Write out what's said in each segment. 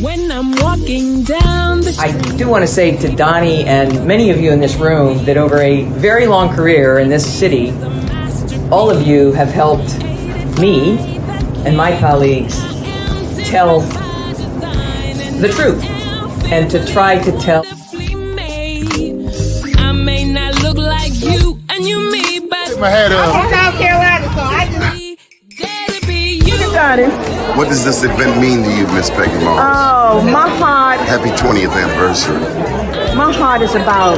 When I'm walking down the street. I do want to say to Doni and many of you in this room that over a very long career in this city, all of you have helped me and my colleagues tell the truth and to try to tell. I may not look like you and you me, but my head up. I'm from South Carolina, so I just. What does this event mean to you, Miss Peggy Moss? Oh, my heart. Happy 20th anniversary. My heart is about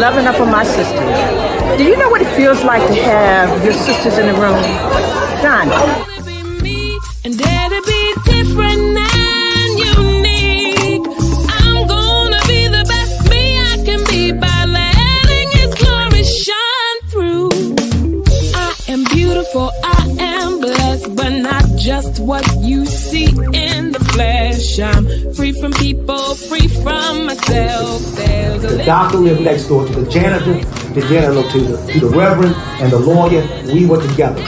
loving up on my sisters. Do you know what it feels like to have your sisters in the room? John. And dare to be different and unique. I'm gonna be the best me I can be by letting His glory shine through. I am beautiful, I am blessed, but not just what you see in the flesh. I'm free from people, free from myself. There's the doctor lived next door to the janitor to the reverend and the lawyer. We were together.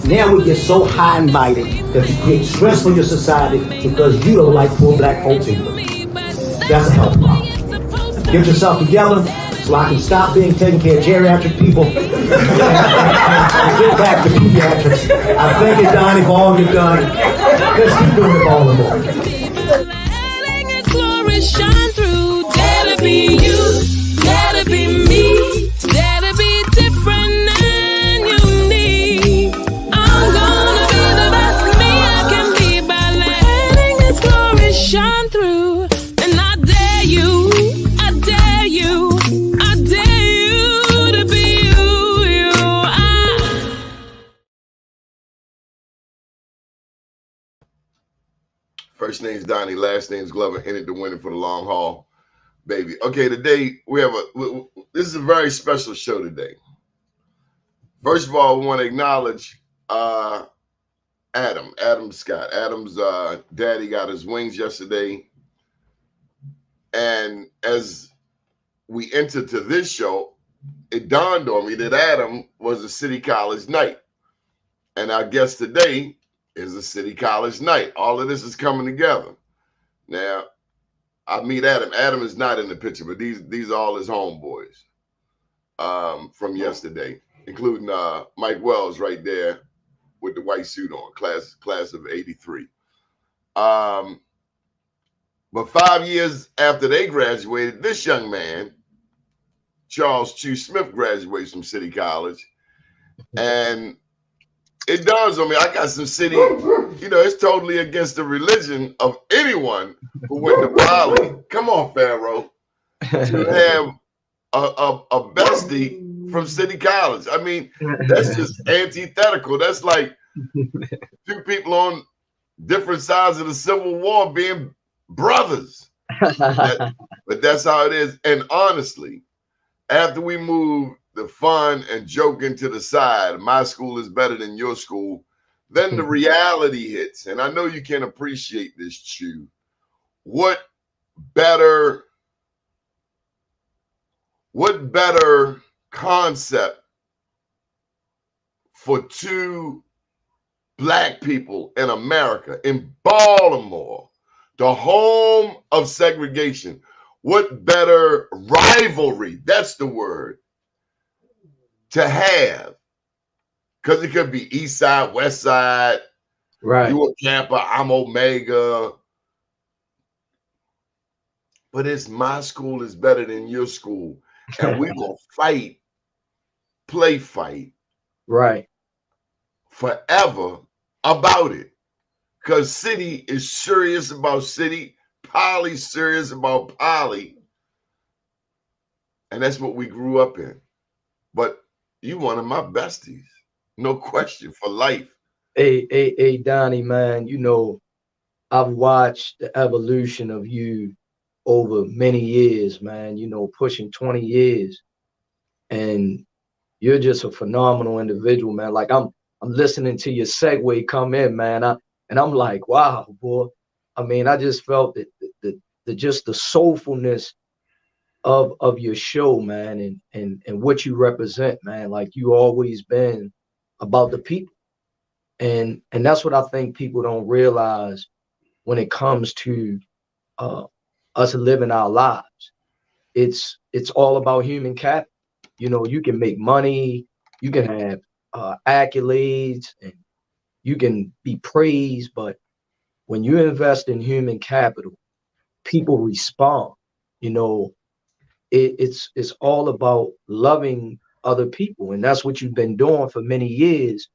Now we get so high and mighty that you create stress for your society because you don't like poor black folks either. That's a health problem. Get yourself together so I can stop being taking care of geriatric people and get back to pediatrics. I thank you, Doni, for all you've done. Let's keep doing it all the more. letting His glory shine through. Dare to be you, dare to be me, dare to be different and unique. I'm gonna be the best me I can be by letting His glory shine through. And I dare you, I dare you, I dare you to be you. First name's Doni, last name's Glover, in it to win it for the long haul, baby. Okay, today we have this is a very special show today. First of all, we want to acknowledge Adam Scott. Adam's daddy got his wings yesterday. And as we entered to this show, it dawned on me that Adam was a City College night. And our guest today is a City College night. All of this is coming together. Now, I meet Adam. Adam is not in the picture, but these are all his homeboys from yesterday, including Mike Wells right there with the white suit on, class of '83. But 5 years after they graduated, this young man, Charles Choo Smith, graduates from City College. And it dawns on me, I got some city, it's totally against the religion of anyone who went to Poly. Come on, Pharaoh, to have a bestie from City College. I mean, that's just antithetical. That's like two people on different sides of the Civil War being brothers. But that's how it is. And honestly, after we move the fun and joking to the side, my school is better than your school, then the reality hits. And I know you can appreciate this, Choo. What better concept for two black people in America, in Baltimore, the home of segregation? What better rivalry, that's the word, to have? Because it could be East Side, West Side, right? You a Camper, I'm Omega. But it's my school is better than your school. And we're going to fight, right, forever about it. Because City is serious about City, Poly's serious about Poly. And that's what we grew up in. But you one of my besties, no question, for life. Hey, Doni, man, I've watched the evolution of you over many years, man, pushing 20 years. And you're just a phenomenal individual, man. Like I'm listening to your segue come in, man. And I'm like, wow, boy. I mean, I just felt the just the soulfulness of your show, man, and what you represent, man. Like you always been about the people. And that's what I think people don't realize when it comes to us living our lives. It's all about human capital. You know, you can make money, you can have accolades, and you can be praised, but when you invest in human capital, people respond. You know, it's all about loving other people, and that's what you've been doing for many years.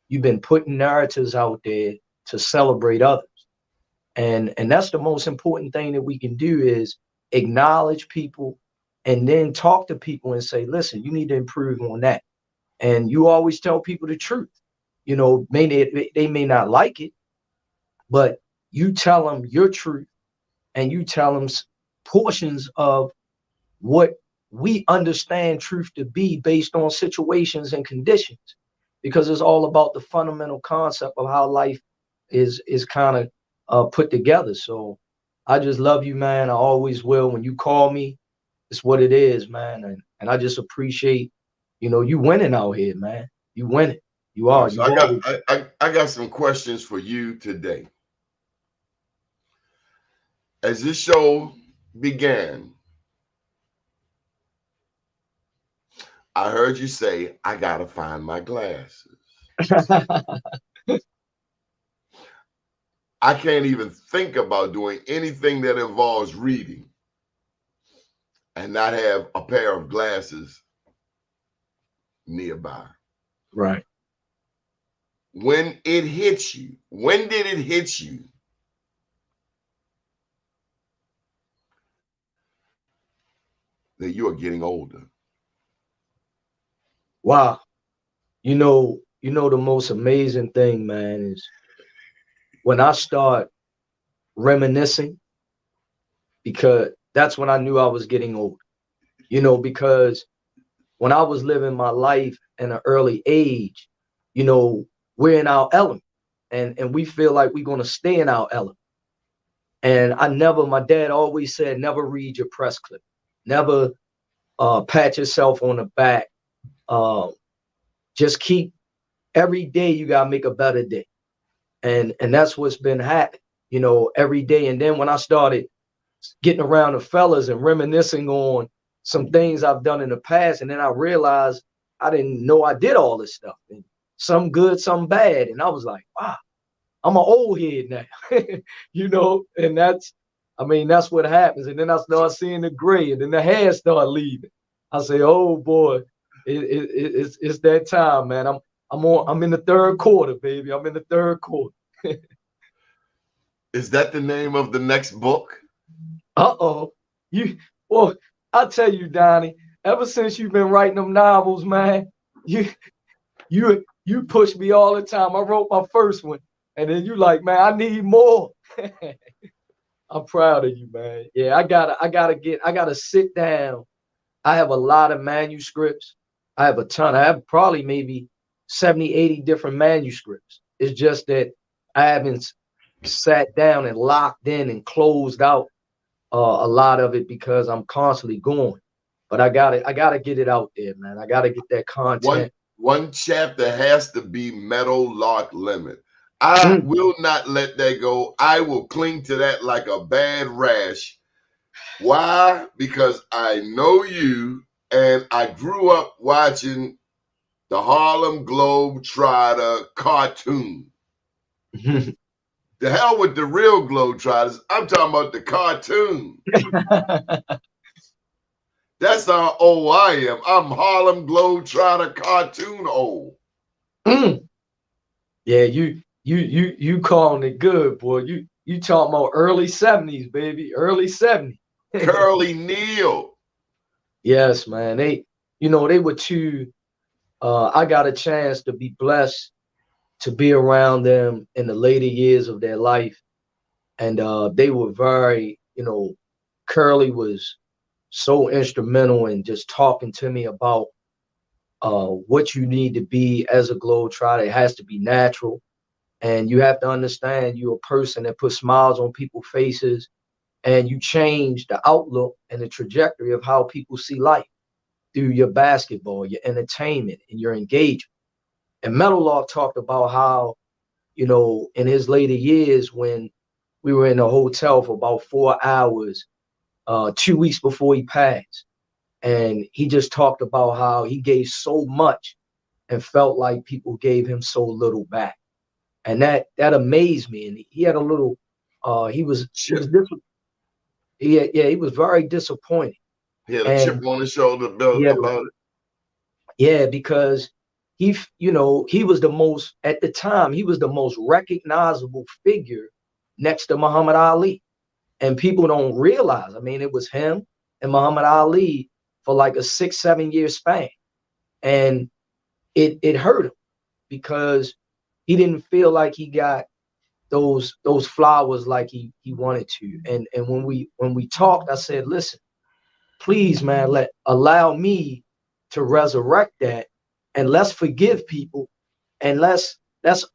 You've been putting narratives out there to celebrate others, and that's the most important thing that we can do is acknowledge people and then talk to people and say, listen, you need to improve on that. And you always tell people the truth. You know, they may not like it, but you tell them your truth, and you tell them portions of what we understand truth to be based on situations and conditions, because it's all about the fundamental concept of how life is kind of put together. So I just love you, man. I always will. When you call me, it's what it is, man. And I just appreciate, you know, you winning out here, man. You winning. You are. So I got some questions for you today. As this show began, I heard you say, I gotta find my glasses. I can't even think about doing anything that involves reading and not have a pair of glasses nearby. Right. When it hits you, when did it hit you that you are getting older? Wow. You know, the most amazing thing, man, is when I start reminiscing, because that's when I knew I was getting old. You know, because when I was living my life in an early age, you know, we're in our element, and we feel like we're going to stay in our element. And my dad always said, never read your press clip, never pat yourself on the back. Just keep, every day you got to make a better day. And that's what's been happening, you know, every day. And then when I started getting around the fellas and reminiscing on some things I've done in the past, and then I realized I didn't know I did all this stuff, and some good, some bad. And I was like, wow, I'm an old head now, you know, and that's what happens. And then I start seeing the gray, and then the hair start leaving. I say, oh boy, it's that time, man. I'm in the third quarter, baby. I'm in the third quarter. Is that the name of the next book? Uh-oh. Well, I tell you, Donnie, ever since you've been writing them novels, man, you push me all the time. I wrote my first one, and then you like, man, I need more. I'm proud of you, man. Yeah, I gotta sit down. I have a lot of manuscripts. I have a ton. I have probably maybe 70, 80 different manuscripts. It's just that I haven't sat down and locked in and closed out a lot of it because I'm constantly going. But I gotta get it out there, man. I gotta get that content. One chapter has to be Meadow Lark Limit. I will not let that go. I will cling to that like a bad rash. Why? Because I know you, and I grew up watching the Harlem Globetrotter cartoon. The hell with the real Globetrotters. I'm talking about the cartoon. That's how old I am. I'm Harlem Globetrotter cartoon old. Yeah, you calling it good, boy. You talking about early 70s, baby. Early 70s. Curly Neal. Yes, man. They were two. I got a chance to be blessed to be around them in the later years of their life. And they were very, Curly was so instrumental in just talking to me about what you need to be as a globetrotter. It has to be natural. And you have to understand you're a person that puts smiles on people's faces, and you change the outlook and the trajectory of how people see life through your basketball, your entertainment, and your engagement. And Meadowlark talked about how, in his later years when we were in a hotel for about 4 hours, 2 weeks before he passed. And he just talked about how he gave so much and felt like people gave him so little back. And that amazed me. And he had a little, he was he was very disappointed. He had a And chip on his shoulder about it. Yeah, because he was the most, at the time, he was the most recognizable figure next to Muhammad Ali. And people don't realize, I mean, it was him and Muhammad Ali for like a 6-7 year span. And it hurt him because he didn't feel like he got those flowers like he wanted to. And when we talked, I said, listen, please, man, allow me to resurrect that, and let's forgive people, and let's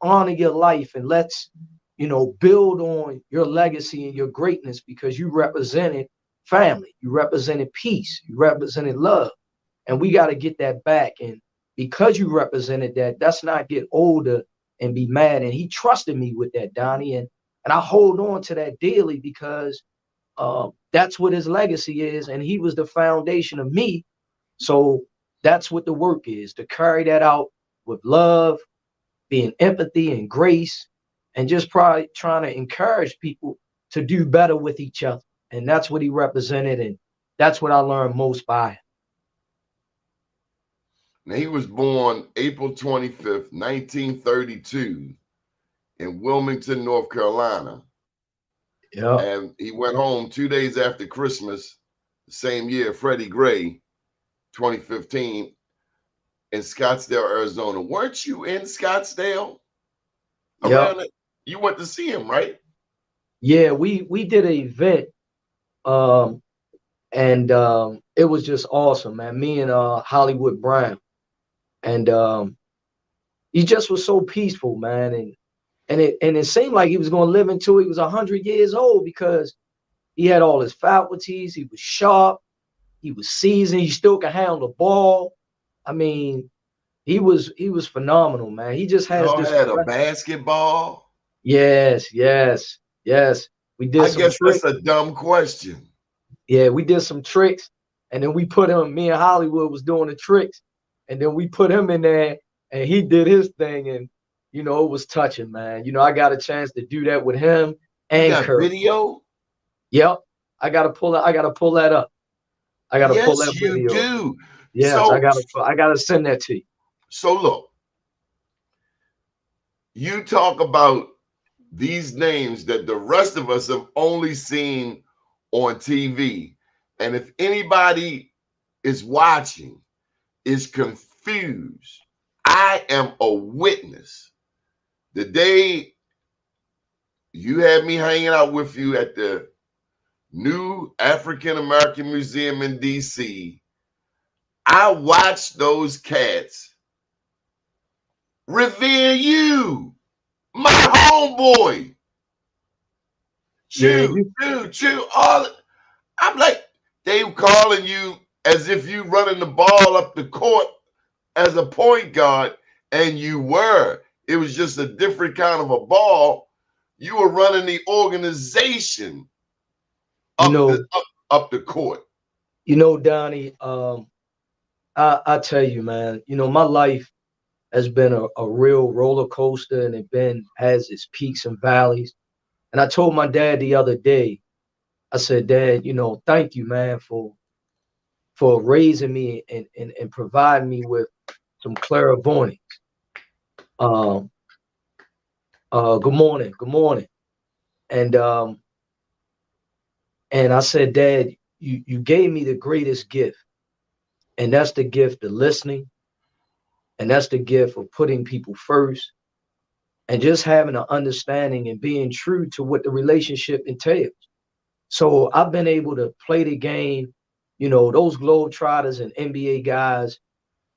honor your life, and let's build on your legacy and your greatness, because you represented family, you represented peace, you represented love, and we got to get that back. And because you represented that, let's not get older and be mad. And he trusted me with that, Donnie, and I hold on to that daily, because that's what his legacy is, and he was the foundation of me. So that's what the work is, to carry that out with love, being empathy and grace, and just probably trying to encourage people to do better with each other. And that's what he represented, and that's what I learned most by him. Now, he was born April 25th, 1932 in Wilmington, North Carolina. Yeah. And he went home 2 days after Christmas, the same year, Freddie Gray, 2015, in Scottsdale, Arizona. Weren't you in Scottsdale? Yeah. You went to see him, right? Yeah, we did an event, and it was just awesome, man. Me and Hollywood Brown, and he just was so peaceful, man, and it seemed like he was going to live until he was 100 years old, because he had all his faculties. He was sharp. He was seasoned. He still could handle the ball. I mean, he was phenomenal, man. He just has Y'all this. had a basketball? Yes. We did. I guess that's a dumb question. Yeah, we did some tricks, and then we put him. Me and Hollywood was doing the tricks, and then we put him in there, and he did his thing, and it was touching, man. I got a chance to do that with him and Kurt. Video? Yep, I gotta pull that up. I gotta pull that video. You do. Yes, so, I gotta send that to you. So look, you talk about these names that the rest of us have only seen on TV. And if anybody is watching, is confused, I am a witness. The day you had me hanging out with you at the new African American Museum in DC, I watched those cats revere you, my homeboy. Choo. I'm like, they calling you as if you running the ball up the court as a point guard, and you were. It was just a different kind of a ball. You were running the organization up the court. Donnie, I tell you, man, my life has been a real roller coaster, and it has its peaks and valleys. And I told my dad the other day, I said, Dad, thank you, man, for raising me and providing me with some clairvoyance. Good morning. And I said, Dad, you gave me the greatest gift. And that's the gift of listening. And that's the gift of putting people first, and just having an understanding and being true to what the relationship entails. So I've been able to play the game. Those Globetrotters and NBA guys,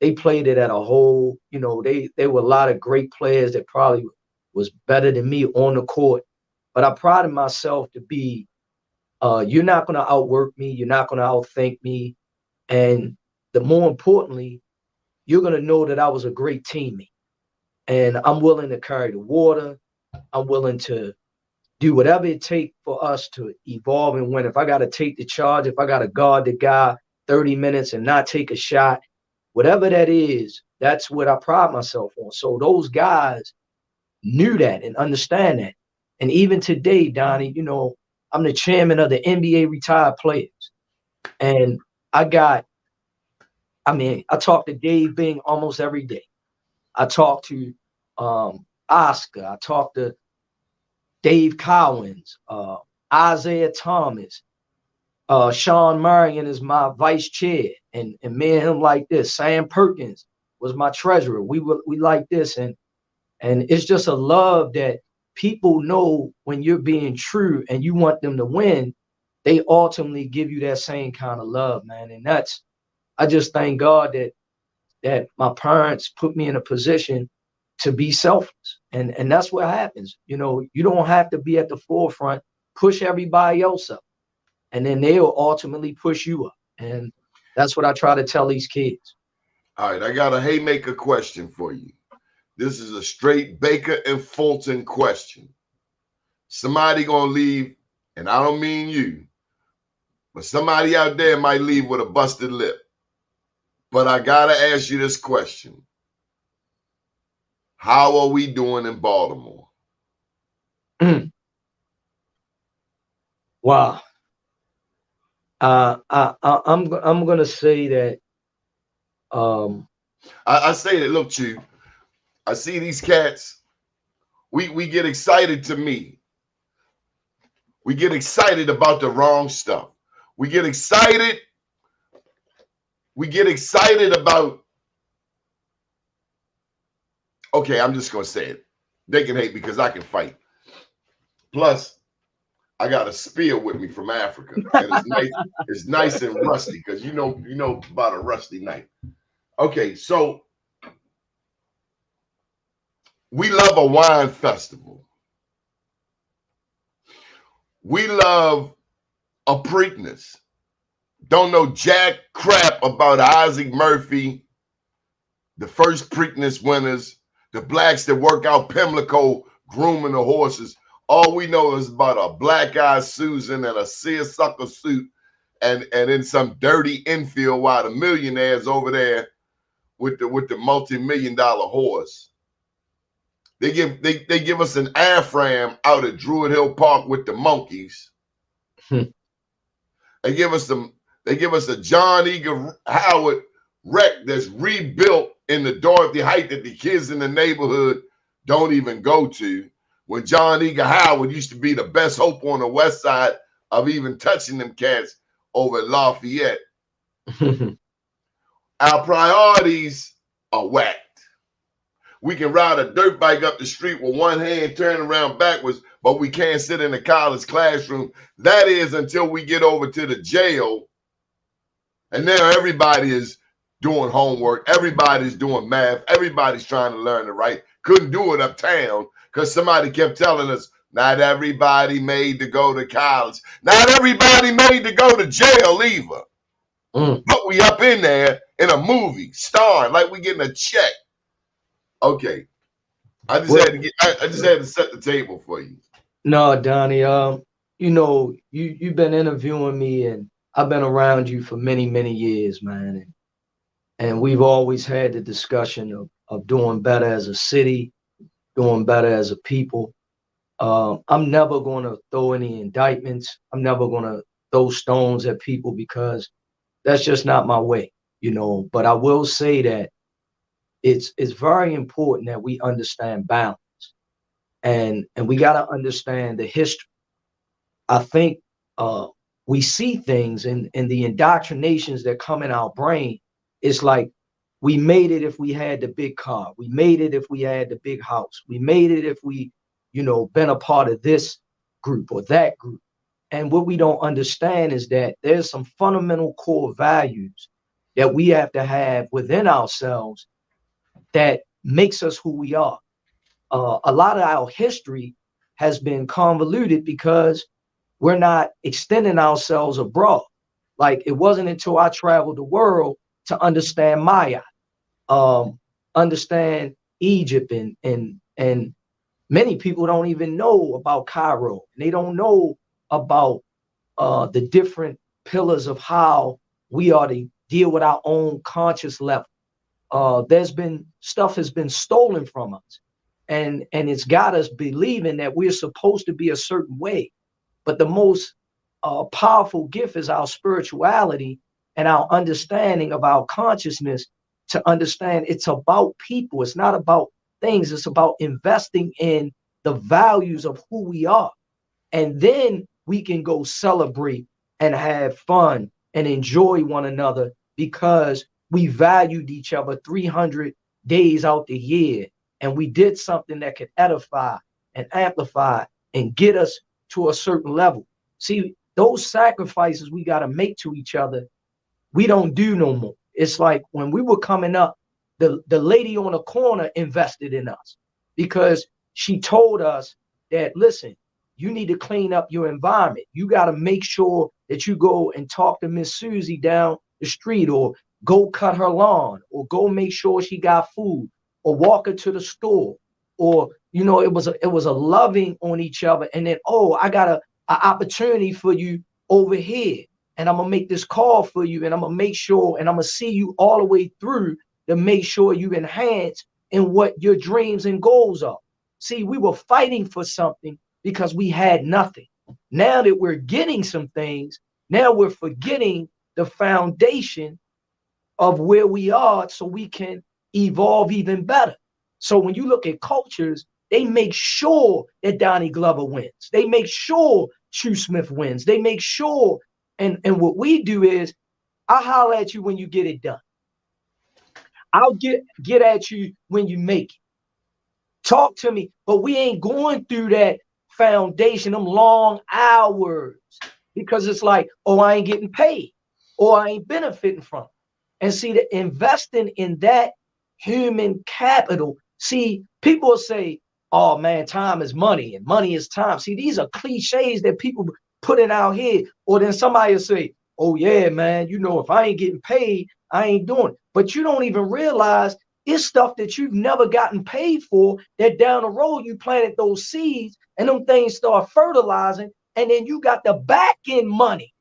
they played it at a whole, they were a lot of great players that probably was better than me on the court. But I prided myself to be, you're not going to outwork me. You're not going to outthink me. And the more importantly, you're going to know that I was a great teammate. And I'm willing to carry the water. I'm willing to do whatever it takes for us to evolve and win. If I got to take the charge, if I got to guard the guy 30 minutes and not take a shot, whatever that is, that's what I pride myself on. So those guys knew that and understand that. And even today, Donnie, you know, I'm the chairman of the NBA retired players. And I talk to Dave Bing almost every day. I talk to Oscar. I talk to Dave Cowens, Isaiah Thomas, Sean Marion is my vice chair, and me and him like this. Sam Perkins was my treasurer. We like this, and it's just a love that people know when you're being true and you want them to win. They ultimately give you that same kind of love, man. And I just thank God that my parents put me in a position to be selfless. And that's what happens. You know, you don't have to be at the forefront, push everybody else up, and then they'll ultimately push you up. And that's what I try to tell these kids. All right, I got a haymaker question for you. This is a straight Baker and Fulton question. Somebody gonna leave, and I don't mean you, but somebody out there might leave with a busted lip. But I gotta ask you this question. How are we doing in Baltimore? Wow. I'm gonna say that I say that, look, Choo, I see these cats, we get excited to me. We get excited about the wrong stuff. We get excited about, okay, I'm just gonna say it. They can hate because I can fight. Plus, I got a spear with me from Africa. And it's nice, it's nice and rusty, because you know about a rusty knife. Okay, so we love a wine festival. We love a Preakness. Don't know jack crap about Isaac Murphy, the first Preakness winners, the blacks that work out Pimlico grooming the horses. All we know is about a black-eyed Susan and a seersucker suit and in some dirty infield while the millionaires over there with the multi-million-dollar horse. They give us an Afram out at Druid Hill Park with the monkeys. They give us a John Eager Howard wreck that's rebuilt in the Dorothy Height that the kids in the neighborhood don't even go to. When John Eager Howard used to be the best hope on the west side of even touching them cats over at Lafayette. Our priorities are whacked. We can ride a dirt bike up the street with one hand turning around backwards, but we can't sit in the college classroom. That is until we get over to the jail. And now everybody is doing homework. Everybody's doing math. Everybody's trying to learn to write. Couldn't do it uptown because somebody kept telling us, not everybody made to go to college. Not everybody made to go to jail either. But we up in there in a movie, starring like we getting a check. Okay. I just had to set the table for you. No, Donnie, you know, you've been interviewing me and I've been around you for many, many years, man. And we've always had the discussion of doing better as a city, doing better as a people. I'm never going to throw any indictments. I'm never going to throw stones at people because that's just not my way, you know. But I will say that it's very important that we understand balance, and we got to understand the history. I think we see things in the indoctrinations that come in our brain. It's like we made it if we had the big car. We made it if we had the big house. We made it if we, you know, been a part of this group or that group. And what we don't understand is that there's some fundamental core values that we have to have within ourselves that makes us who we are. A lot of our history has been convoluted because we're not extending ourselves abroad. Like it wasn't until I traveled the world to understand Maya, understand Egypt and Many people don't even know about Cairo. They don't know about the different pillars of how we are to deal with our own conscious level. There's been stuff has been stolen from us, and it's got us believing that we're supposed to be a certain way. But the most powerful gift is our spirituality and our understanding of our consciousness, to understand it's about people. It's not about things. It's about investing in the values of who we are. And then we can go celebrate and have fun and enjoy one another because we valued each other 300 days out the year. And we did something that could edify and amplify and get us to a certain level. See, those sacrifices we got to make to each other, we don't do no more. It's like when we were coming up, the lady on the corner invested in us because she told us that, listen, you need to clean up your environment. You got to make sure that you go and talk to Miss Susie down the street, or go cut her lawn, or go make sure she got food, or walk her to the store. Or, you know, it was a loving on each other. And then, oh, I got an opportunity for you over here, and I'm gonna make this call for you, and I'm gonna make sure, and I'm gonna see you all the way through to make sure you enhance in what your dreams and goals are. See, we were fighting for something because we had nothing. Now that we're getting some things, now we're forgetting the foundation of where we are so we can evolve even better. So when you look at cultures, they make sure that Donnie Glover wins. They make sure Choo Smith wins. They make sure, and what we do is, I'll holler at you when you get it done. I'll get at you when you make it. Talk to me, but we ain't going through that foundation, them long hours, because it's like, oh, I ain't getting paid, or I ain't benefiting from it. And see, the investing in that human capital. See, people say, oh man, time is money and money is time. See, these are cliches that people put in our head. Or then somebody will say, oh yeah, man, you know, if I ain't getting paid, I ain't doing it. But you don't even realize it's stuff that you've never gotten paid for, that down the road you planted those seeds and them things start fertilizing, and then you got the back end money.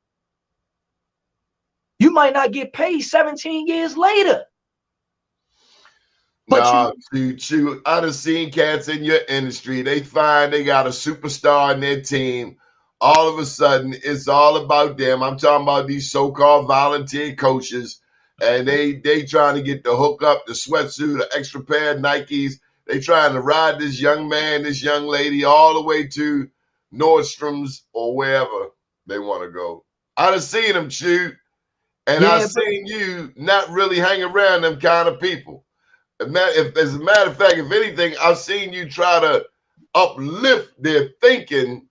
You might not get paid 17 years later. But Choo, I done seen cats in your industry. They find they got a superstar in their team. All of a sudden, it's all about them. I'm talking about these so-called volunteer coaches, and they trying to get the hookup, the sweatsuit, the extra pair of Nikes. They trying to ride this young man, this young lady, all the way to Nordstrom's or wherever they want to go. I done seen them, Choo, and Yeah, I've seen you not really hang around them kind of people. If, as a matter of fact, if anything, I've seen you try to uplift their thinking.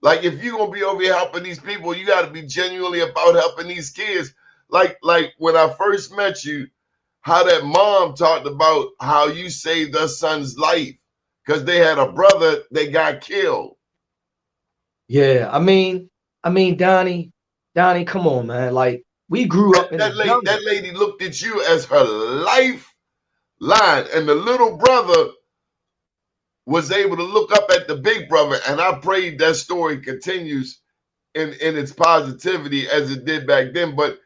Like, if you're gonna be over here helping these people, you got to be genuinely about helping these kids. Like when I first met you, how that mom talked about how you saved her son's life because they had a brother that got killed. Yeah, I mean, Donnie, come on, man. Like, we grew up in that lady looked at you as her lifeline, and the little brother was able to look up at the big brother. And I pray that story continues in its positivity as it did back then. But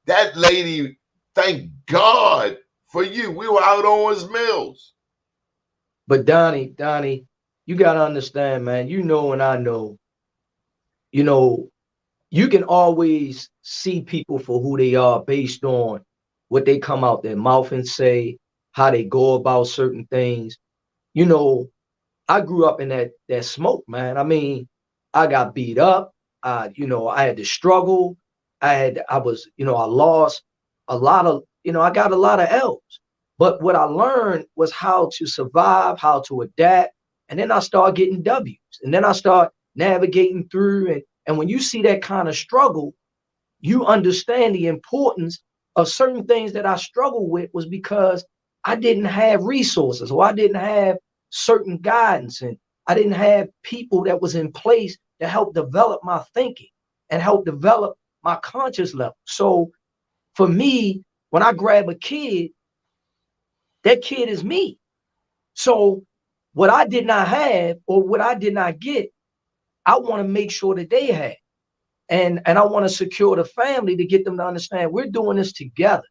that lady, thank God for you. We were out on his mills. But Donnie, you got to understand, man, you know, and I know, you know, you can always see people for who they are based on what they come out their mouth and say, how they go about certain things. You know, I grew up in that smoke, man. I mean, I got beat up. You know, I had to struggle. I lost a lot of, you know, I got a lot of L's. But what I learned was how to survive, how to adapt. And then I started getting W's. And then I start navigating through. And when you see that kind of struggle, you understand the importance of certain things that I struggled with was because I didn't have resources, or I didn't have certain guidance, and I didn't have people that was in place to help develop my thinking and help develop my conscious level. So for me, when I grab a kid, that kid is me. So what I did not have or what I did not get, I want to make sure that they have. And I want to secure the family to get them to understand we're doing this together.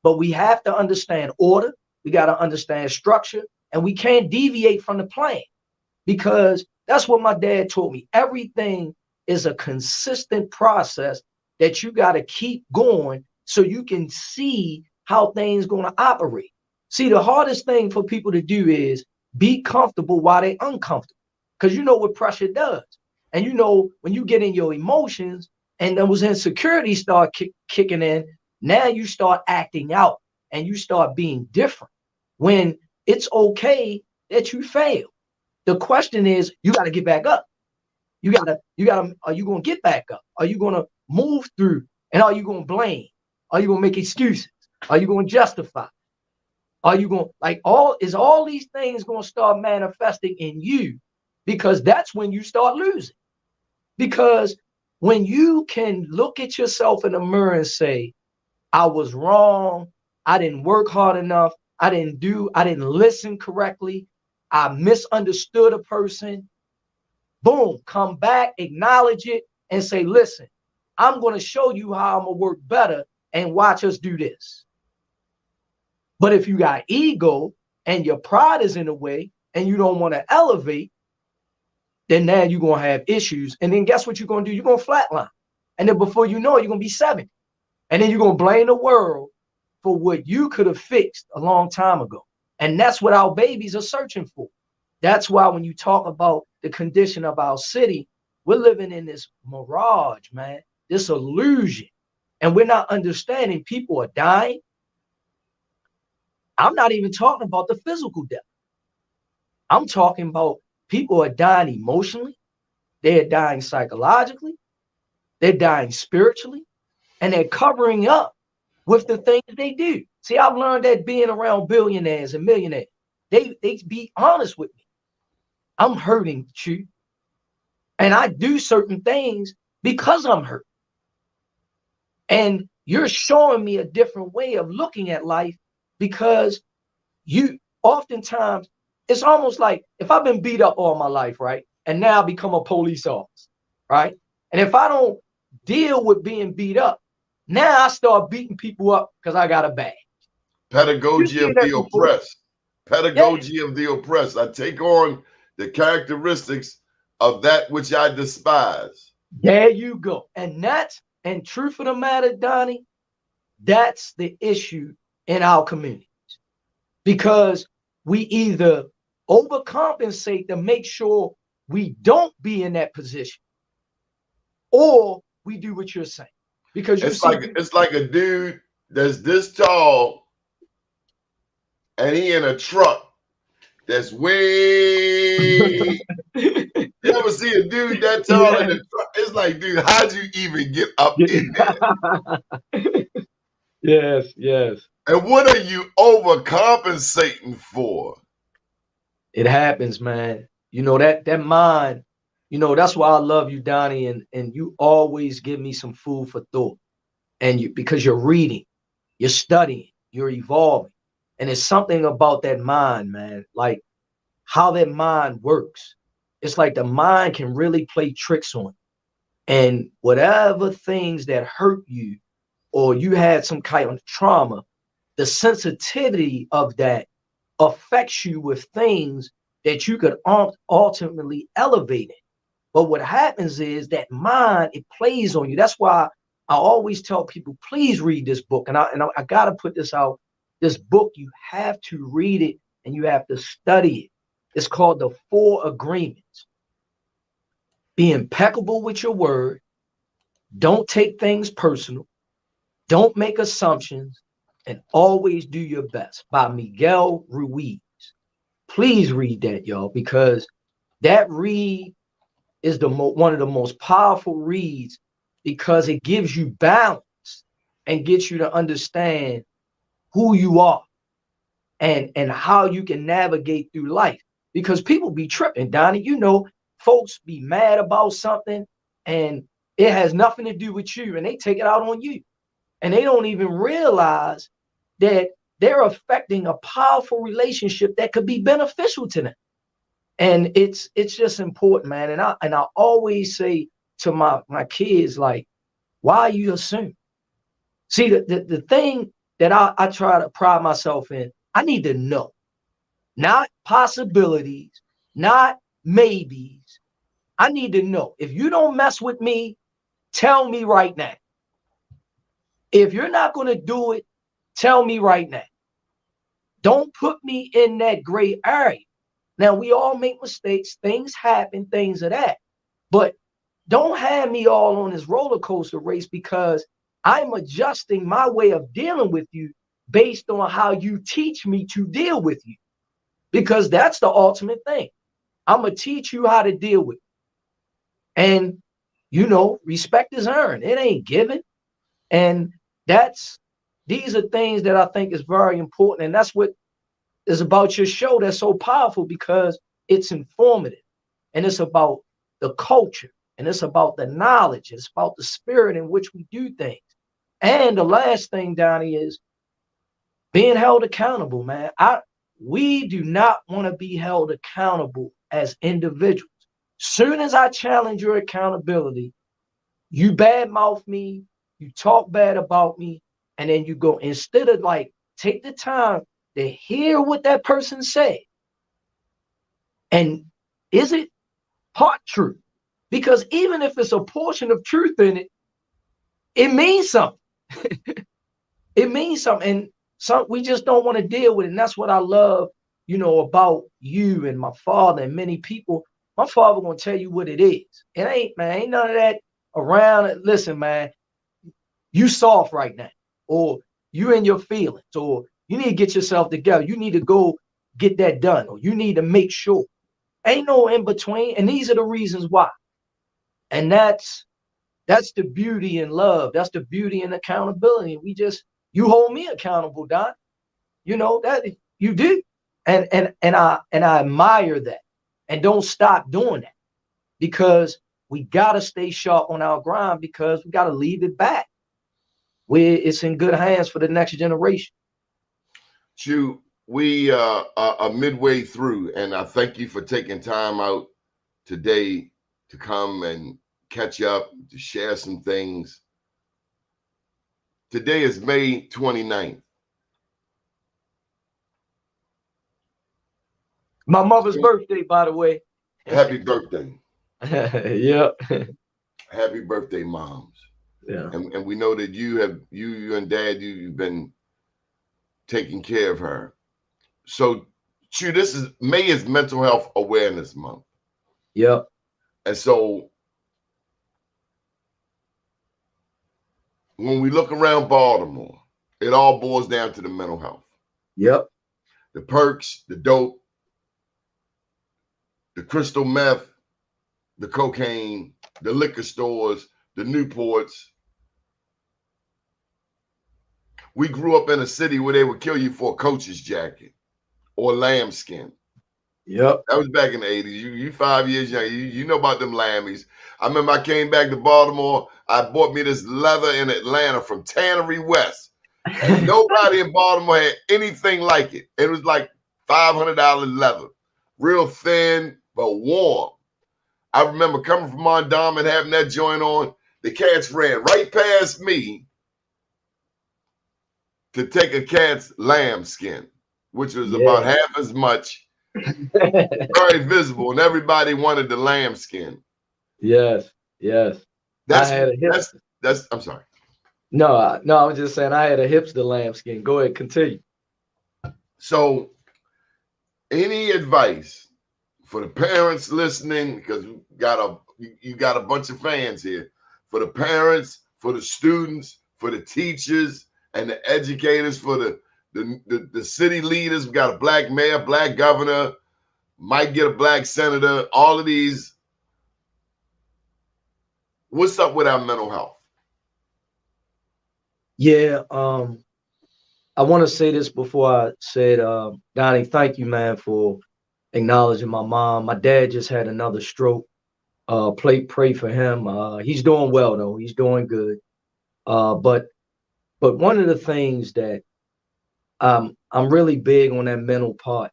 But we have to understand order. We got to understand structure. And we can't deviate from the plan, because that's what my dad told me. Everything is a consistent process that you got to keep going so you can see how things going to operate. See, the hardest thing for people to do is be comfortable while they're uncomfortable, because you know what pressure does. And you know, when you get in your emotions and those insecurities start kicking in, now you start acting out and you start being different when it's okay that you fail. The question is, you got to get back up. You got to, are you going to get back up? Are you going to move through? And are you going to blame? Are you going to make excuses? Are you going to justify? Are you going to, all these things going to start manifesting in you? Because that's when you start losing. Because when you can look at yourself in the mirror and say, I was wrong, I didn't work hard enough, I didn't listen correctly, I misunderstood a person, boom, come back, acknowledge it, and say, listen, I'm going to show you how I'm going to work better and watch us do this. But if you got ego and your pride is in the way and you don't want to elevate, then now you're going to have issues. And then guess what you're going to do? You're going to flatline. And then before you know it, you're going to be 70. And then you're going to blame the world for what you could have fixed a long time ago. And that's what our babies are searching for. That's why when you talk about the condition of our city, we're living in this mirage, man, this illusion. And we're not understanding people are dying. I'm not even talking about the physical death. I'm talking about people are dying emotionally. They're dying psychologically. They're dying spiritually. And they're covering up with the things they do. See, I've learned that being around billionaires and millionaires, they be honest with me. I'm hurting, Choo. And I do certain things because I'm hurt. And you're showing me a different way of looking at life, because you oftentimes, it's almost like if I've been beat up all my life, right? And now I become a police officer, right? And if I don't deal with being beat up, now I start beating people up because I got a badge. Pedagogy of the oppressed. Pedagogy of the oppressed. I take on the characteristics of that which I despise. There you go. And truth of the matter, Donnie, that's the issue in our communities. Because we either overcompensate to make sure we don't be in that position, or we do what you're saying. Because it's like a dude that's this tall and he in a truck that's way. You ever see a dude that tall in a truck? It's like, dude, how'd you even get up in there? Yes. And what are you overcompensating for? It happens, man. You know, that mind, you know, that's why I love you, Donnie, and you always give me some food for thought. And because you're reading, you're studying, you're evolving. And it's something about that mind, man, like how that mind works. It's like the mind can really play tricks on you. And whatever things that hurt you, or you had some kind of trauma, the sensitivity of that affects you with things that you could ultimately elevate it. But what happens is that mind, it plays on you. That's why I always tell people, please read this book. And I got to put this out. This book, you have to read it and you have to study it. It's called The 4 Agreements. Be impeccable with your word. Don't take things personal. Don't make assumptions, and always do your best, by Miguel Ruiz. Please read that, y'all, because that read is one of the most powerful reads, because it gives you balance and gets you to understand who you are and how you can navigate through life. Because people be tripping, Donnie. You know, folks be mad about something and it has nothing to do with you, and they take it out on you. And they don't even realize that they're affecting a powerful relationship that could be beneficial to them. And it's just important, man. And I always say to my kids, like, why you assume? See, the thing that I try to pride myself in, I need to know, not possibilities, not maybes. I need to know. If you don't mess with me, tell me right now. If you're not going to do it, tell me right now. Don't put me in that gray area. Now, we all make mistakes. Things happen, things of that. But don't have me all on this roller coaster race, because I'm adjusting my way of dealing with you based on how you teach me to deal with you. Because that's the ultimate thing. I'm going to teach you how to deal with it. And, you know, respect is earned. It ain't given. And these are things that I think is very important. And that's what is about your show that's so powerful, because it's informative, and it's about the culture, and it's about the knowledge, it's about the spirit in which we do things. And the last thing, Donnie, is being held accountable, man. We do not want to be held accountable as individuals. Soon as I challenge your accountability, you badmouth me, you talk bad about me, and then you go, instead of like, take the time to hear what that person said. And is it part truth? Because even if it's a portion of truth in it, it means something. It means something. And we just don't want to deal with it. And that's what I love, you know, about you and my father and many people. My father gonna tell you what it is. It ain't, man, ain't none of that around. Listen, man, you soft right now, or you in your feelings, or you need to get yourself together. You need to go get that done, or you need to make sure. Ain't no in between. And these are the reasons why. And that's the beauty in love. That's the beauty in accountability. You hold me accountable, Don. You know that you do. And I admire that. And don't stop doing that, because we gotta stay sharp on our grind, because we gotta leave it back where it's in good hands for the next generation. Choo, we are midway through, and I thank you for taking time out today to come and catch up, to share some things. Today is May 29th. My mother's birthday, by the way. Happy birthday. Yeah. Happy birthday, moms. Yeah. And we know that you and Dad, you've been taking care of her. So, Choo, May is Mental Health Awareness Month. Yep. And so when we look around Baltimore, it all boils down to the mental health. Yep. The perks, the dope, the crystal meth, the cocaine, the liquor stores, the Newports. We grew up in a city where they would kill you for a Coach's jacket or lambskin. Yep. That was back in the 80s. You 5 years young. You know about them lammies. I remember I came back to Baltimore. I bought me this leather in Atlanta from Tannery West. And nobody in Baltimore had anything like it. It was like $500 leather. Real thin, but warm. I remember coming from Mondam and having that joint on. The cats ran right past me to take a cat's lambskin, which was about half as much, very visible, and everybody wanted the lambskin. Yes, yes. That's I'm sorry. No, I was just saying I had a hipster lambskin. Go ahead, continue. So, any advice for the parents listening, because you got a bunch of fans here, for the parents, for the students, for the teachers and the educators, for the city leaders. We got a black mayor, black governor, might get a black senator, all of these. What's up with our mental health? Yeah, I want to say this before I said, Donnie, thank you, man, for acknowledging my mom. My dad just had another stroke. Pray for him. He's doing well though. He's doing good. But one of the things that I'm really big on that mental part.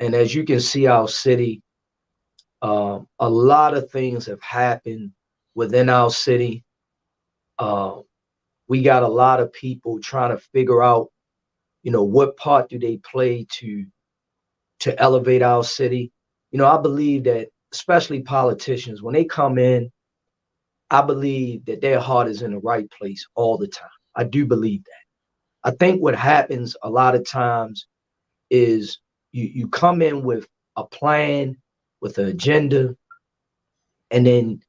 And as you can see, our city, A lot of things have happened within our city. We got a lot of people trying to figure out, what part do they play to elevate our city. I believe that especially politicians, when they come in, I believe that their heart is in the right place all the time. I do believe that. I think what happens a lot of times is you come in with a plan, with an agenda, and then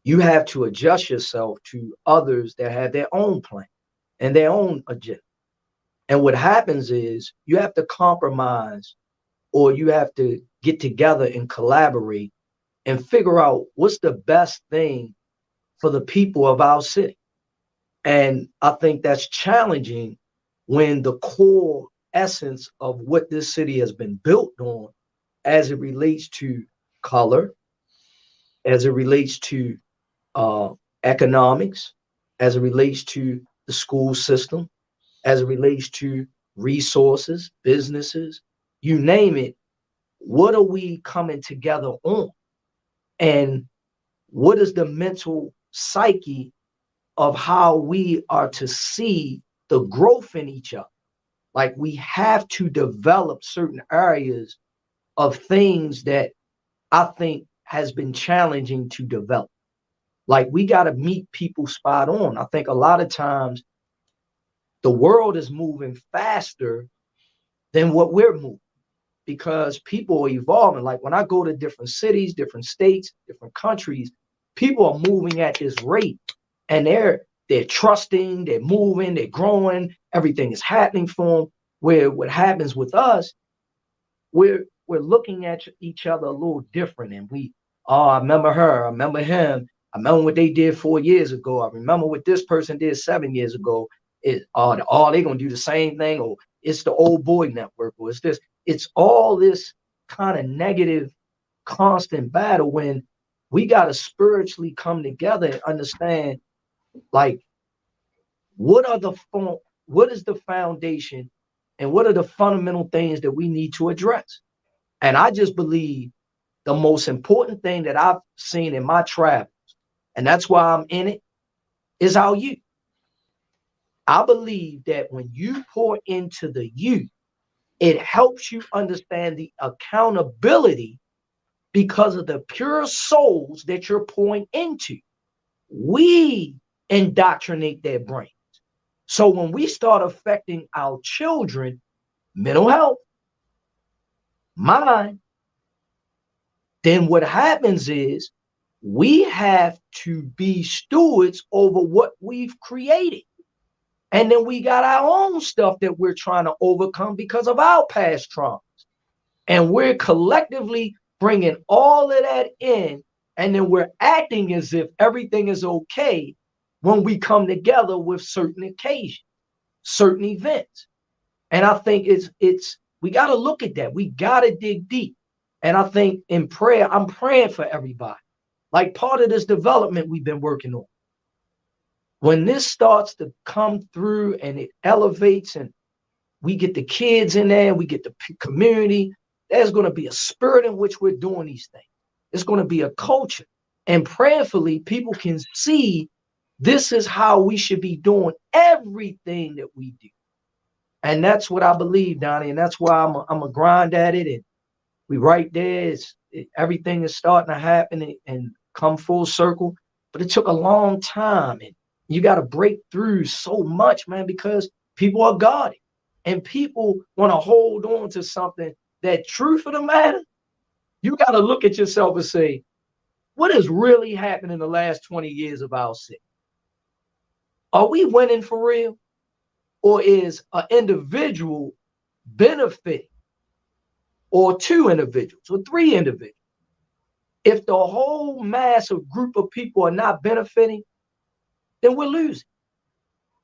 you have to adjust yourself to others that have their own plan and their own agenda. And what happens is you have to compromise, or you have to get together and collaborate and figure out what's the best thing for the people of our city. And I think that's challenging when the core essence of what this city has been built on, as it relates to color, as it relates to economics, as it relates to the school system, as it relates to resources, businesses, you name it. What are we coming together on? And what is the mental psyche of how we are to see the growth in each other? Like, we have to develop certain areas of things that I think has been challenging to develop. Like, we got to meet people spot on. I think a lot of times the world is moving faster than what we're moving, because people are evolving. Like, when I go to different cities, different states, different countries, people are moving at this rate, and they're trusting, they're moving, they're growing, everything is happening for them. Where what happens with us, we're looking at each other a little different, and I remember her, I remember him, I remember what they did 4 years ago, I remember what this person did 7 years ago. They're gonna do the same thing, or it's the old boy network, or it's this. It's all this kind of negative, constant battle, when we got to spiritually come together and understand, like, what is the foundation, and what are the fundamental things that we need to address. And I just believe the most important thing that I've seen in my travels, and that's why I'm in it, is our youth. I believe that when you pour into the youth, it helps you understand the accountability because of the pure souls that you're pouring into. We indoctrinate their brains. So when we start affecting our children, mental health, mind, then what happens is we have to be stewards over what we've created. And then we got our own stuff that we're trying to overcome because of our past traumas. And we're collectively bringing all of that in, and then we're acting as if everything is okay when we come together with certain occasions, certain events. And I think we got to look at that. We got to dig deep. And I think in prayer, I'm praying for everybody. Like, part of this development we've been working on, when this starts to come through and it elevates, and we get the kids in there, we get the community, there's going to be a spirit in which we're doing these things. It's going to be a culture. And prayerfully, people can see this is how we should be doing everything that we do. And that's what I believe, Donnie. And that's why I'm a grind at it. And we right there. Everything is starting to happen and come full circle. But it took a long time. And you got to break through so much, man, because people are guarded. And people want to hold on to something that, truth of the matter, you got to look at yourself and say, what has really happened in the last 20 years of our city? Are we winning for real? Or is an individual benefiting, or two individuals, or three individuals? If the whole massive group of people are not benefiting, then we're losing.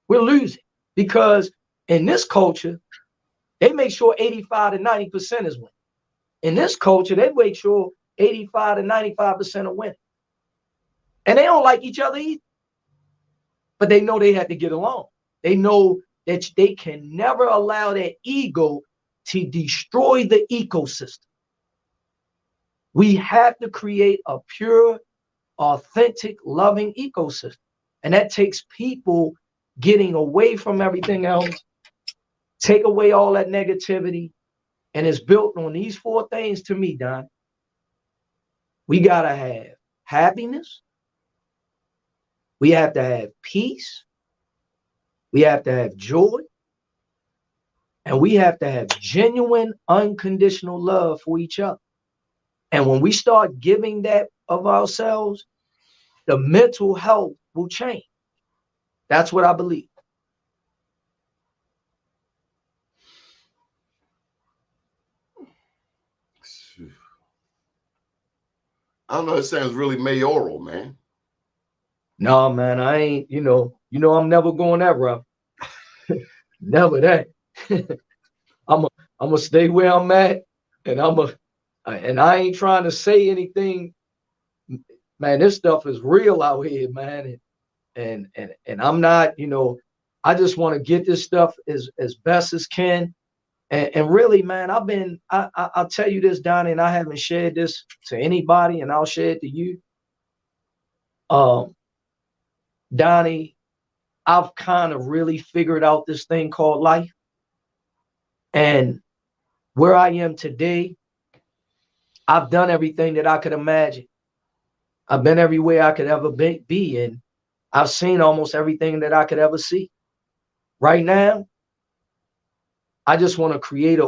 We're losing, because in this culture, they make sure 85 to 90% is winning. In this culture, they make sure 85 to 95% are winning. And they don't like each other either. But they know they have to get along. They know that they can never allow their ego to destroy the ecosystem. We have to create a pure, authentic, loving ecosystem. And that takes people getting away from everything else, take away all that negativity, and it's built on these four things to me, Don. We got to have happiness. We have to have peace. We have to have joy. And we have to have genuine, unconditional love for each other. And when we start giving that of ourselves, the mental health will change. That's what I believe. I don't know. It sounds really mayoral, man. No, man, I ain't, I'm never going that route. Never that. I'm gonna stay where I'm at, and I ain't trying to say anything. Man, this stuff is real out here, man. And I'm not, I just want to get this stuff as best as can. And really, man, I'll tell you this, Donnie, and I haven't shared this to anybody, and I'll share it to you. Donnie, I've kind of really figured out this thing called life. And where I am today, I've done everything that I could imagine. I've been everywhere I could ever be, and I've seen almost everything that I could ever see. Right now, I just want to create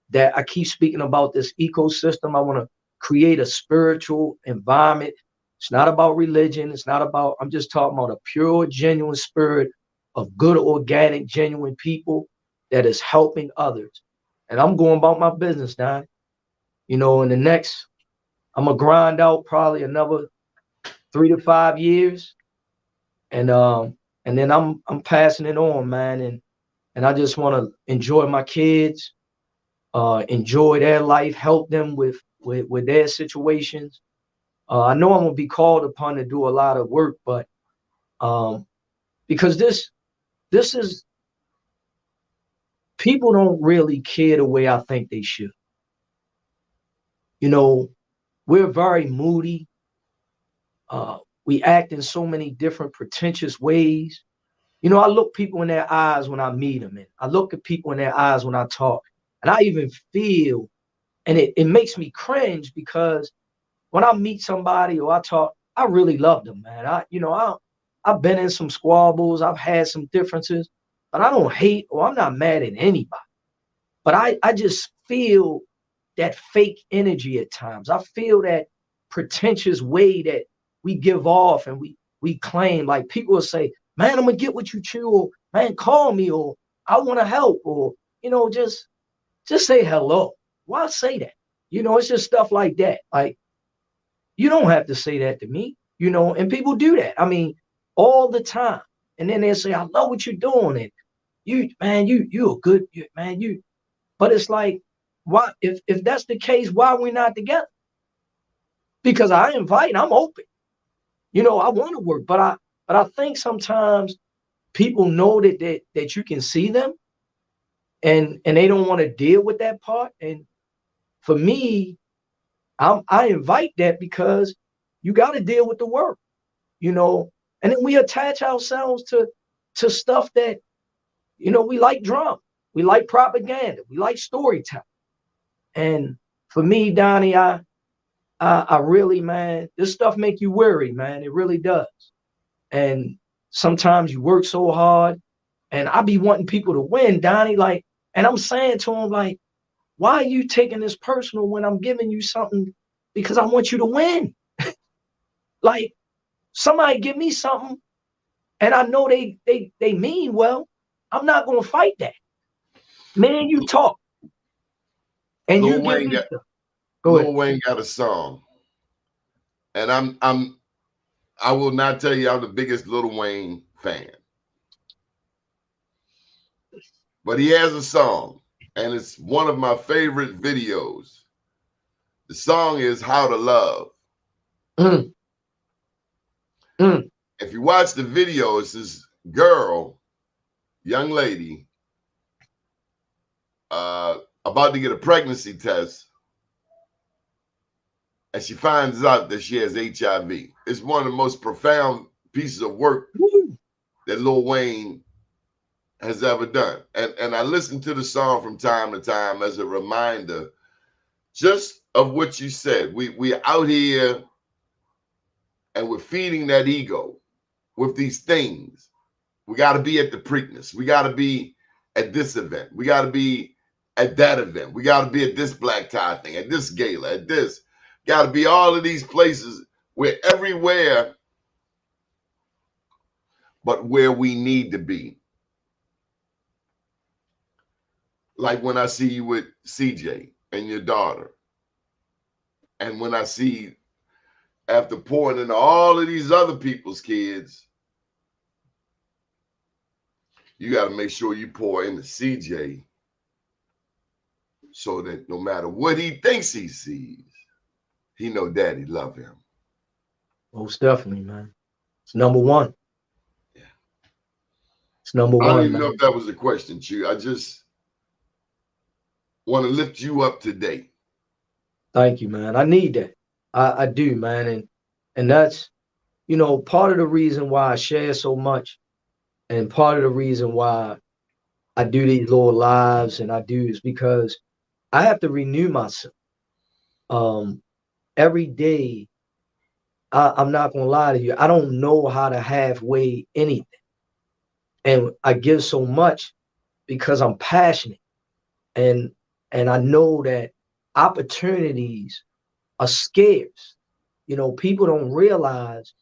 that I keep speaking about this ecosystem. I want to create a spiritual environment. It's not about religion. It's not about, I'm just talking about a pure, genuine spirit of good, organic, genuine people that is helping others. And I'm going about my business now. In the next, I'm going to grind out probably another 3 to 5 years. And then I'm passing it on, man. And I just want to enjoy my kids, enjoy their life, help them with their situations. I know I'm gonna be called upon to do a lot of work, but because this is, people don't really care the way I think they should. We're very moody. We act in so many different pretentious ways. I look people in their eyes when I meet them, and I look at people in their eyes when I talk, and I even feel, and it makes me cringe, because when I meet somebody or I talk, I really love them, man. I've been in some squabbles, I've had some differences, but I don't hate, or I'm not mad at anybody. But I just feel that fake energy at times. I feel that pretentious way that we give off, and we claim, like people will say, man, I'm gonna get with you, Choo, or man, call me, or I want to help, or just say hello. Why say that? It's just stuff like that. Like, you don't have to say that to me, and people do that. I mean, all the time. And then they'll say, I love what you're doing. And you're a good man. But it's like, why, if that's the case, why are we not together? Because I invite, I'm open. I want to work, but I think sometimes people know that you can see them, and they don't want to deal with that part. And for me, I invite that, because you got to deal with the work, and then we attach ourselves to stuff that, we like drama, we like propaganda, we like storytelling. And for me, Donnie, I really, man, this stuff make you weary, man. It really does. And sometimes you work so hard, and I be wanting people to win, Donnie, like, and I'm saying to them, like, why are you taking this personal when I'm giving you something? Because I want you to win. Like, somebody give me something, and I know they mean well, I'm not gonna fight that. Man, you talk, and Lil you give Wayne me got, stuff. Go ahead. Lil Wayne got a song, and I will not tell you I'm the biggest Lil Wayne fan, but he has a song, and it's one of my favorite videos. The song is "How to Love." Mm. Mm. If you watch the video, it's this girl, young lady, about to get a pregnancy test, and she finds out that she has HIV. It's one of the most profound pieces of work that Lil Wayne has ever done. And I listen to the song from time to time as a reminder just of what you said. We're out here and we're feeding that ego with these things. We got to be at the Preakness. We got to be at this event. We got to be at that event. We got to be at this black tie thing, at this gala, at this. Got to be all of these places. We're everywhere but where we need to be. Like when I see you with CJ and your daughter. And when I see, after pouring into all of these other people's kids, you got to make sure you pour into CJ so that no matter what he thinks he sees, he know daddy love him. Most definitely, man. It's number one. Yeah. It's number one. I don't even man. know if that was a question, Choo. I just want to lift you up today. Thank you, man. I need that. I do, man. And that's, you know, part of the reason why I share so much, and part of the reason why I do these little lives and I do is because I have to renew myself. Every day, I'm not gonna lie to you, I don't know how to halfway anything. And I give so much because I'm passionate. And I know that opportunities are scarce. You know, people don't realize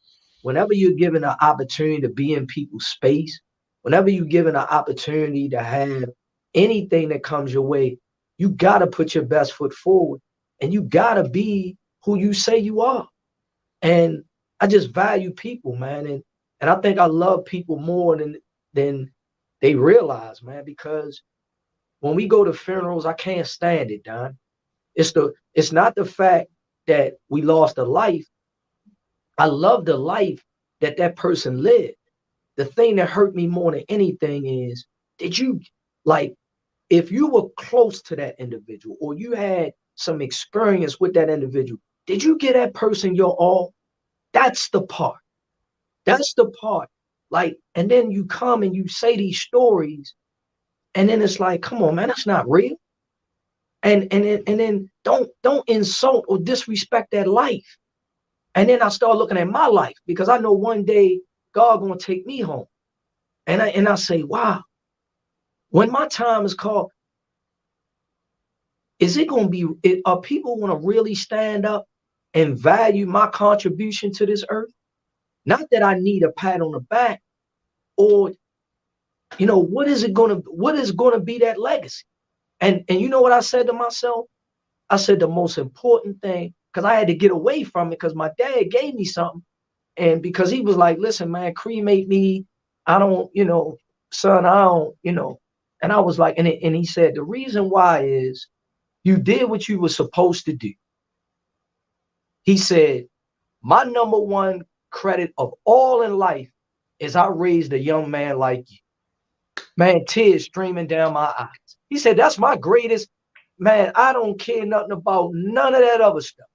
whenever you're given an opportunity to be in people's space, whenever you're given an opportunity to have anything that comes your way, you got to put your best foot forward and you got to be who you say you are. And I just value people, man. And I think I love people more than they realize, man, because when we go to funerals, I can't stand it, Don. It's not the fact that we lost a life. I love the life that person lived. The thing that hurt me more than anything is, did you, like, if you were close to that individual or you had some experience with that individual, did you give that person your all? That's the part. That's the part. Like, and then you come and you say these stories, and then it's like, come on, man, that's not real. And then don't insult or disrespect that life. And then I start looking at my life because I know one day God gonna take me home. And I say, wow, when my time is called, is it gonna be? Are people gonna really stand up and value my contribution to this earth? Not that I need a pat on the back, or you know, what is gonna be that legacy? And you know what I said to myself? I said the most important thing, because I had to get away from it because my dad gave me something. And because he was like, listen, man, cremate me. I don't, you know, son, I don't, you know. And I was like, and he said, the reason why is you did what you were supposed to do. He said, my number one credit of all in life is I raised a young man like you. Man, tears streaming down my eyes. He said, that's my greatest, man, I don't care nothing about none of that other stuff.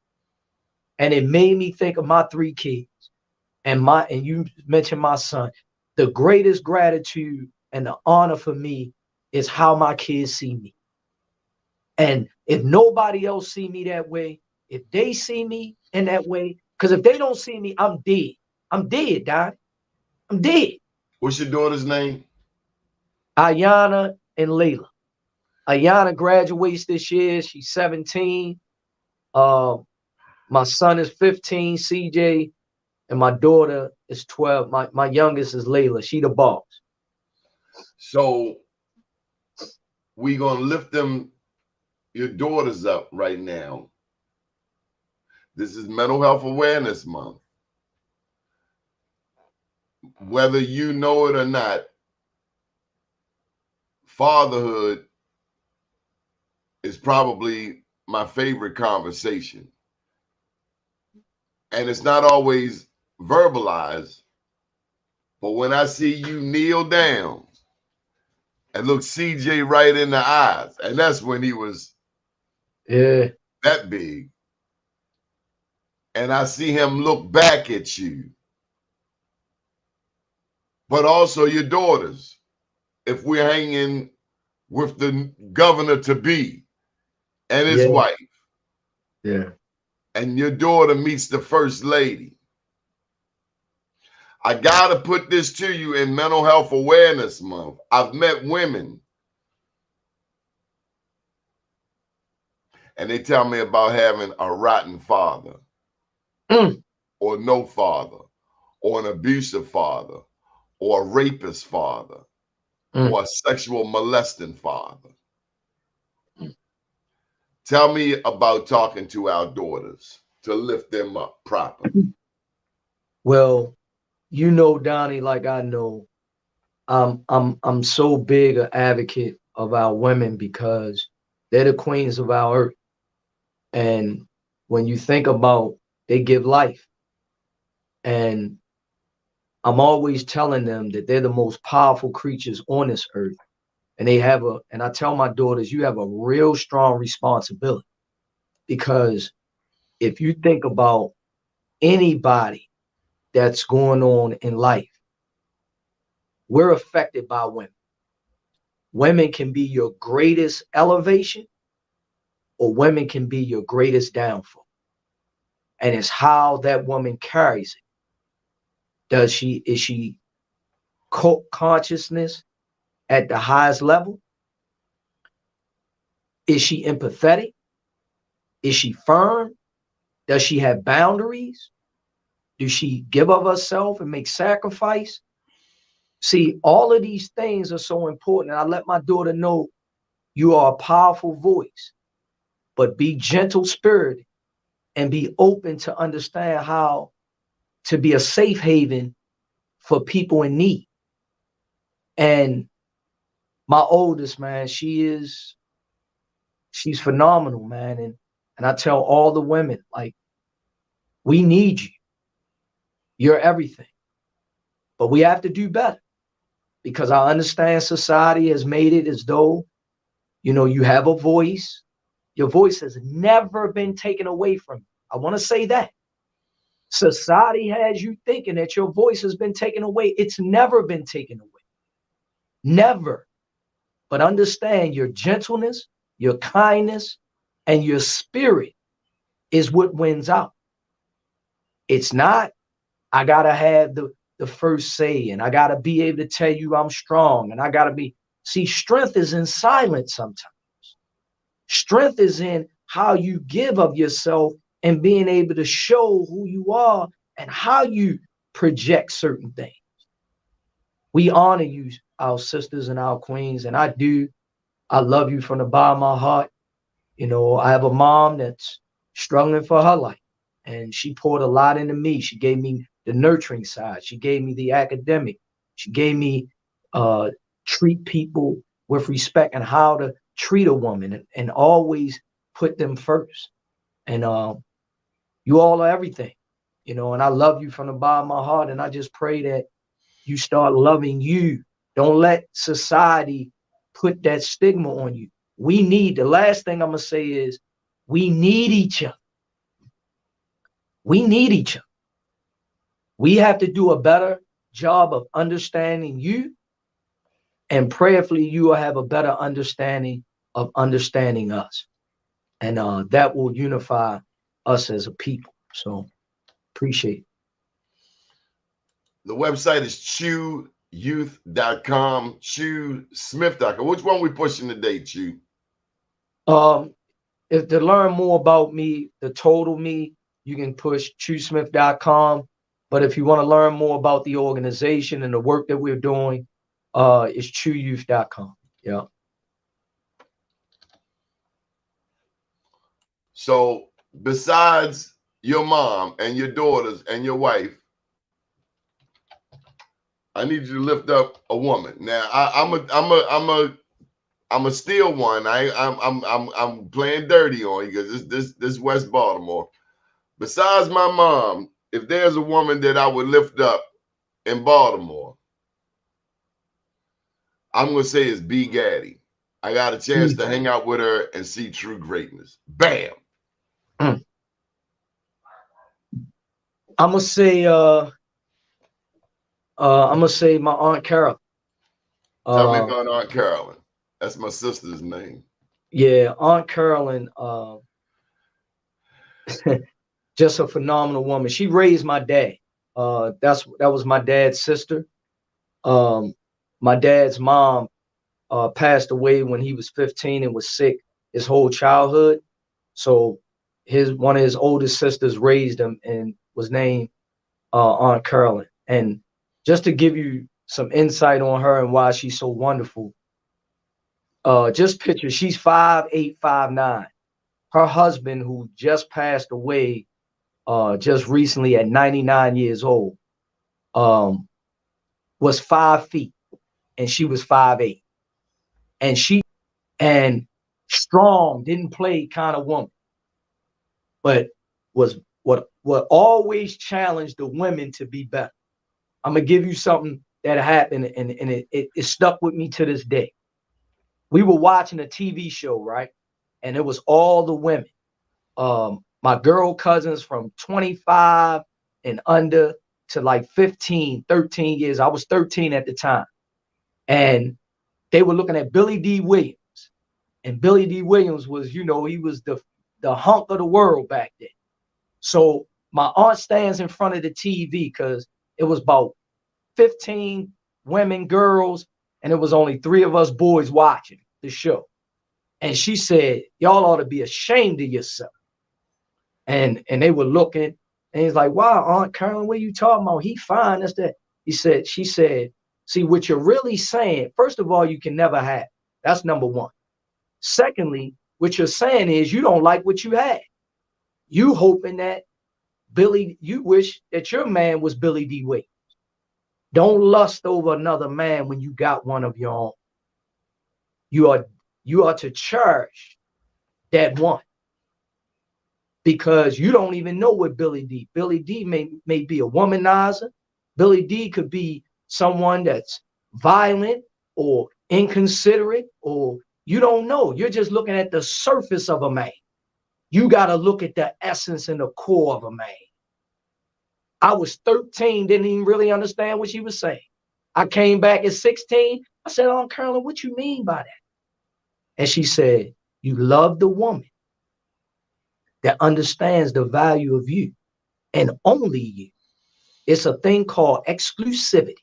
And it made me think of my 3 kids and you mentioned my son. The greatest gratitude and the honor for me is how my kids see me. And if nobody else see me that way, if they see me in that way, because if they don't see me, I'm dead. I'm dead, Dad. I'm dead. What's your daughter's name? Ayana and Layla. Ayana graduates this year. She's 17. My son is 15, CJ, and my daughter is 12. My youngest is Layla. She the boss. So we gonna lift your daughters up right now. This is Mental Health Awareness Month. Whether you know it or not, fatherhood is probably my favorite conversation. And it's not always verbalized, but when I see you kneel down and look CJ right in the eyes, and that's when he was that big, and I see him look back at you, but also your daughters. If we're hanging with the governor to be and his wife, Yeah. and your daughter meets the first lady, I gotta put this to you in Mental Health Awareness Month. I've met women, and they tell me about having a rotten father, or no father, or an abusive father, or a rapist father, or a sexual molesting father. Tell me about talking to our daughters to lift them up properly. Well, you know, Donnie, like I know, I'm so big an advocate of our women because they're the queens of our earth. And when you think about, they give life. And I'm always telling them that they're the most powerful creatures on this earth. And and I tell my daughters, you have a real strong responsibility, because if you think about anybody that's going on in life, we're affected by women. Women can be your greatest elevation, or women can be your greatest downfall. And it's how that woman carries it. Is she consciousness at the highest level? Is she empathetic? Is she firm? Does she have boundaries? Does she give of herself and make sacrifice? See, all of these things are so important. And I let my daughter know, you are a powerful voice, but be gentle spirited and be open to understand how to be a safe haven for people in need. And my oldest, man, she's phenomenal, man. And I tell all the women, like, we need you. You're everything. But we have to do better, because I understand society has made it as though, you know, you have a voice. Your voice has never been taken away from you. I want to say that. Society has you thinking that your voice has been taken away. It's never been taken away. Never. But understand, your gentleness, your kindness, and your spirit is what wins out. It's not, I got to have the first say, and I got to be able to tell you I'm strong, and I got to be. See, strength is in silence sometimes. Strength is in how you give of yourself and being able to show who you are and how you project certain things. We honor you, our sisters and our queens, and I do. I love you from the bottom of my heart. You know, I have a mom that's struggling for her life, and she poured a lot into me. She gave me the nurturing side. She gave me the academic. She gave me treat people with respect and how to treat a woman, and always put them first. And you all are everything, you know, and I love you from the bottom of my heart. And I just pray that you start loving you. Don't let society put that stigma on you. The last thing I'm going to say is, we need each other. We need each other. We have to do a better job of understanding you, and prayerfully you will have a better understanding of understanding us. And that will unify us as a people. So appreciate it. The website is chouyouth.com, choosmith.com. Which one we pushing today, Choo? If to learn more about me, the total me, you can push choosmith.com. But if you want to learn more about the organization and the work that we're doing, it's chouyouth.com. Yeah. So besides your mom and your daughters and your wife, I need you to lift up a woman. Now I'm a steal one. I'm playing dirty on you because this West Baltimore. Besides my mom, if there's a woman that I would lift up in Baltimore, I'm gonna say it's B. Gaddy. I got a chance to hang out with her and see true greatness. Bam. I'm gonna say my Aunt Carol. Tell me about Aunt Carolyn. That's my sister's name. Yeah, Aunt Carolyn, just a phenomenal woman. She raised my dad. That was my dad's sister. My dad's mom passed away when he was 15 and was sick his whole childhood. So one of his oldest sisters raised him and was named Aunt Carolyn. And just to give you some insight on her and why she's so wonderful, just picture she's 5'8", 5'9". Her husband, who just passed away just recently at 99 years old, was 5 feet and she was 5'8". And strong, didn't play kind of woman, but was what always challenged the women to be better. I'm gonna give you something that happened, and it stuck with me to this day. We were watching a TV show, right? And it was all the women. My girl cousins from 25 and under to like 15, 13 years. I was 13 at the time. And they were looking at Billy D. Williams. And Billy D. Williams was, he was the hunk of the world back then. So my aunt stands in front of the TV because it was about 15 women, girls, and it was only 3 of us boys watching the show. And she said, y'all ought to be ashamed of yourself. And they were looking, and he's like, wow, Aunt Carolyn, what are you talking about? He fine, that's that. She said, see, what you're really saying, first of all, you can never have. That's number one. Secondly, what you're saying is you don't like what you had. You hoping that you wish that your man was Billy D. Williams. Don't lust over another man when you got one of your own. You are to cherish that one, because you don't even know what Billy D. Billy D may be a womanizer. Billy D could be someone that's violent or inconsiderate, or you don't know. You're just looking at the surface of a man. You got to look at the essence and the core of a man. I was 13, didn't even really understand what she was saying. I came back at 16. I said, Aunt Carolyn, what you mean by that? And she said, you love the woman that understands the value of you and only you. It's a thing called exclusivity.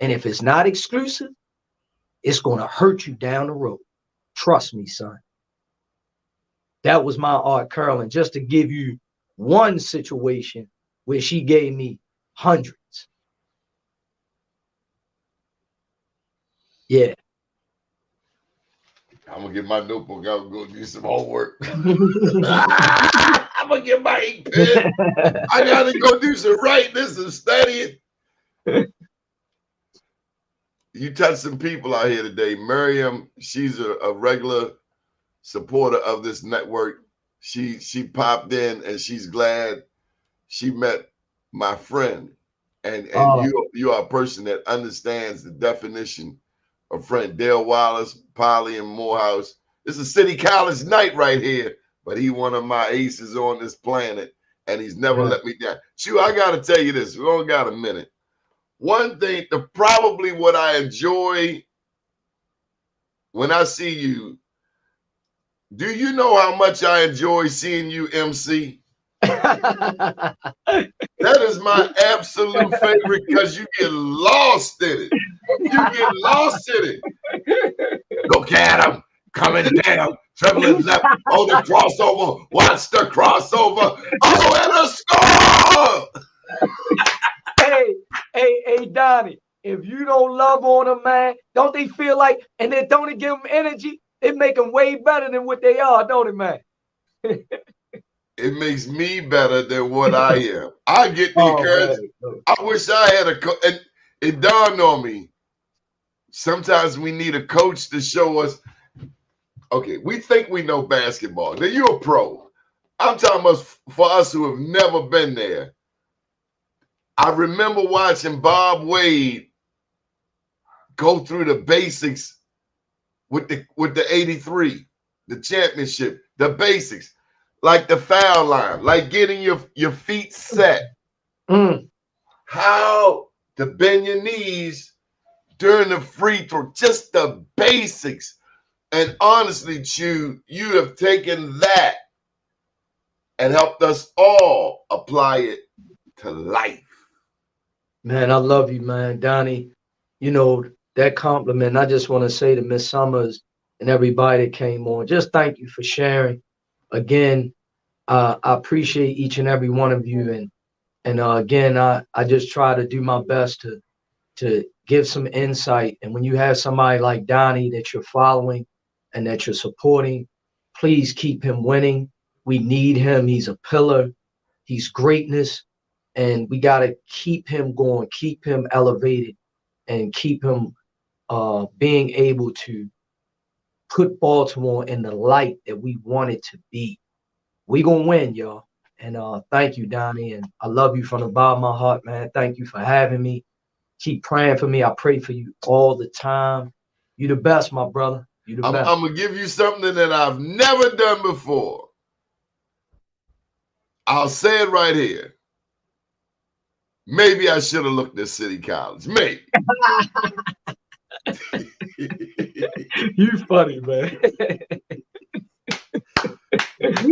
And if it's not exclusive, it's going to hurt you down the road. Trust me, son. That was my Aunt Carolyn, just to give you one situation where she gave me hundreds. Yeah. I'm gonna get my notebook out and go do some homework. I'm gonna get my ink pen. I gotta go do some writing, this and studying. You touched some people out here today. Miriam, she's a regular supporter of this network. She popped in and she's glad she met my friend. And you are a person that understands the definition of friend. Dale Wallace, Polly, and Morehouse. It's a City College night right here, but he one of my aces on this planet, and he's never let me down. Choo, I gotta tell you this. We only got a minute. One thing, probably what I enjoy when I see you, do you know how much I enjoy seeing you MC? That is my absolute favorite, because you get lost in it. You get lost in it. Look at him coming down, dribbling left. Oh, the crossover. Watch the crossover. Oh, and a score. Hey, Donnie, if you don't love on a man, don't they feel like, and then don't it give them energy? It make them way better than what they are, don't it, man? It makes me better than what I am. I get the encouragement. I wish I had a coach. And it dawned on me, sometimes we need a coach to show us, okay, we think we know basketball. Now, you're a pro. I'm talking about for us who have never been there. I remember watching Bob Wade go through the basics with the 83, the championship, the basics. like the foul line, like getting your feet set, how to bend your knees during the free throw, just the basics. And honestly, Choo, you have taken that and helped us all apply it to life. Man, I love you, man. Donnie, you know, that compliment, I just want to say to Miss Summers and everybody that came on, just thank you for sharing. Again, I appreciate each and every one of you. And again, I just try to do my best to give some insight. And when you have somebody like Donnie that you're following and that you're supporting, please keep him winning. We need him. He's a pillar. He's greatness. And we got to keep him going, keep him elevated, and keep him being able to put Baltimore in the light that we want it to be. We going to win, y'all. And thank you, Donnie. And I love you from the bottom of my heart, man. Thank you for having me. Keep praying for me. I pray for you all the time. You the best, my brother. You the best. I'm going to give you something that I've never done before. I'll say it right here. Maybe I should have looked at City College. Maybe. You funny, man.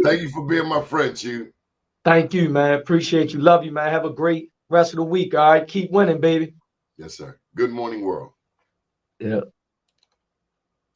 Thank you for being my friend, Choo. Thank you, man. Appreciate you. Love you, man. Have a great rest of the week. All right. Keep winning, baby. Yes, sir. Good morning, world. Yeah.